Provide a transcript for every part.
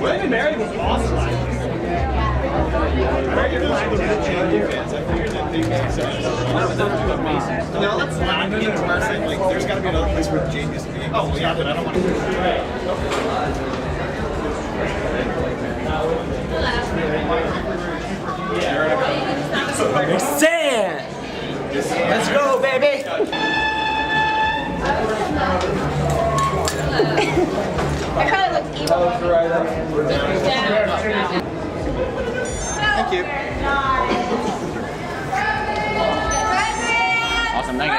William & Mary was awesome last year. No, let's not get interesting. Like, there's got to be another place where the Jamie is to be. Oh, yeah, but I don't want to. Sand! Let's go, baby! I probably looked evil. Thank you. Awesome, thank you.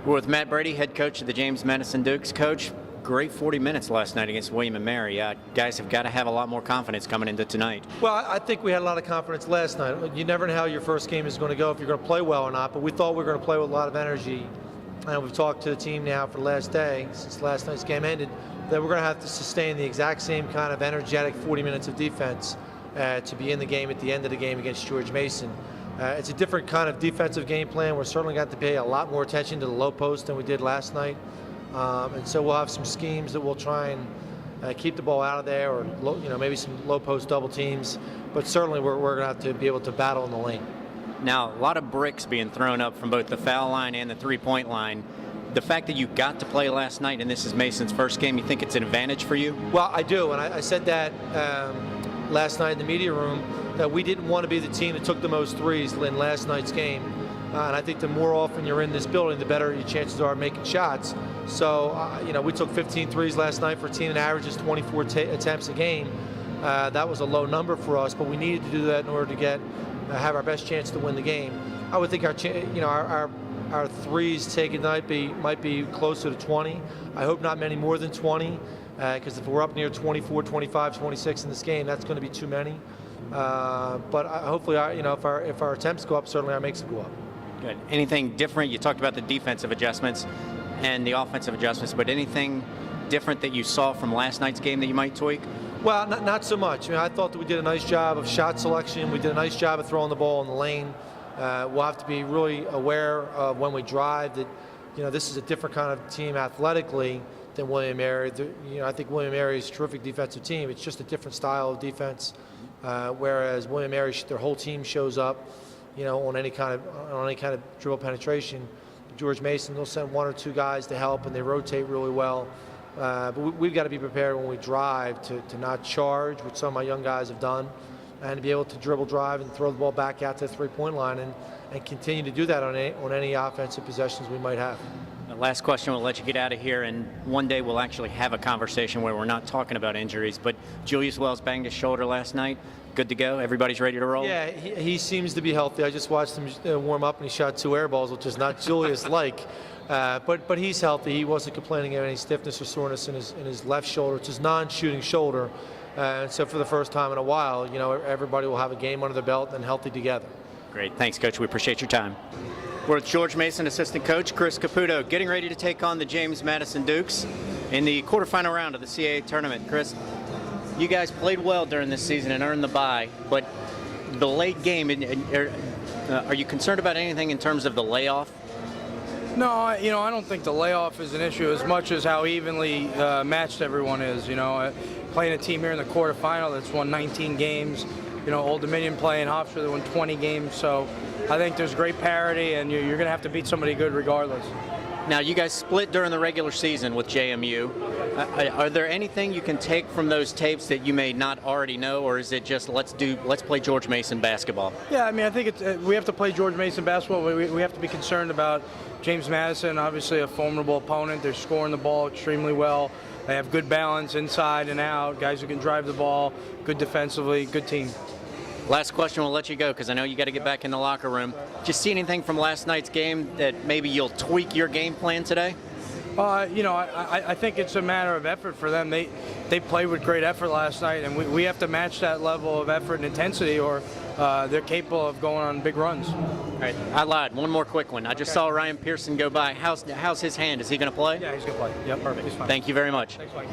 We're with Matt Brady, head coach of the James Madison Dukes. Coach, great 40 minutes last night against William & Mary. Guys have got to have a lot more confidence coming into tonight. Well, I think we had a lot of confidence last night. You never know how your first game is going to go, if you're going to play well or not, but we thought we were going to play with a lot of energy. And we've talked to the team now for the last day, since last night's game ended, that we're going to have to sustain the exact same kind of energetic 40 minutes of defense to be in the game at the end of the game against George Mason. It's a different kind of defensive game plan. We're certainly got to pay a lot more attention to the low post than we did last night. And so we'll have some schemes that we'll try and keep the ball out of there, or maybe some low post double teams. But certainly we're going to have to be able to battle in the lane. Now, a lot of bricks being thrown up from both the foul line and the three-point line. The fact that you got to play last night, and this is Mason's first game, you think it's an advantage for you? Well, I do, and I said that last night in the media room, that we didn't want to be the team that took the most threes in last night's game. And I think the more often you're in this building, the better your chances are of making shots. So, we took 15 threes last night for a team that averages 24 attempts a game. That was a low number for us, but we needed to do that in order to have our best chance to win the game. I would think our threes taken tonight might be closer to 20. I hope not many more than 20, because if we're up near 24, 25, 26 in this game, that's going to be too many. But hopefully, if our attempts go up, certainly our makes will go up. Good. Anything different? You talked about the defensive adjustments and the offensive adjustments, but anything different that you saw from last night's game that you might tweak? Well, not so much. I thought that we did a nice job of shot selection. We did a nice job of throwing the ball in the lane. We'll have to be really aware of when we drive that, this is a different kind of team athletically than William & Mary. I think William & Mary is a terrific defensive team. It's just a different style of defense. Whereas William & Mary, their whole team shows up, on any kind of dribble penetration. George Mason, they'll send one or two guys to help, and they rotate really well. But we've got to be prepared when we drive to not charge, which some of my young guys have done, and to be able to dribble, drive, and throw the ball back out to the three-point line, and continue to do that on any offensive possessions we might have. The last question, we'll let you get out of here, and one day we'll actually have a conversation where we're not talking about injuries, but Julius Wells banged his shoulder last night. Good to go? Everybody's ready to roll? Yeah, he seems to be healthy. I just watched him warm up, and he shot 2 air balls, which is not Julius-like. But he's healthy. He wasn't complaining of any stiffness or soreness in his left shoulder. It's his non-shooting shoulder. And so for the first time in a while, everybody will have a game under their belt and healthy together. Great. Thanks, Coach. We appreciate your time. We're with George Mason assistant coach Chris Caputo, getting ready to take on the James Madison Dukes in the quarterfinal round of the CAA tournament. Chris, you guys played well during this season and earned the bye, but the late game, are you concerned about anything in terms of the layoff? No, I don't think the layoff is an issue as much as how evenly matched everyone is. Playing a team here in the quarterfinal that's won 19 games. Old Dominion playing Hofstra that won 20 games. So I think there's great parity, and you're going to have to beat somebody good regardless. Now, you guys split during the regular season with JMU. Are there anything you can take from those tapes that you may not already know, or is it just let's play George Mason basketball? Yeah, I mean, I think we have to play George Mason basketball. We have to be concerned about James Madison, obviously a formidable opponent. They're scoring the ball extremely well. They have good balance inside and out, guys who can drive the ball, good defensively, good team. Last question, we'll let you go because I know you got to get back in the locker room. Just see anything from last night's game that maybe you'll tweak your game plan today? I think it's a matter of effort for them. They played with great effort last night, and we have to match that level of effort and intensity, or they're capable of going on big runs. All right, I lied. One more quick one. I just saw Ryan Pearson go by. How's his hand? Is he going to play? Yeah, he's going to play. Yep, perfect. He's fine. Thank you very much. Thanks, Mike.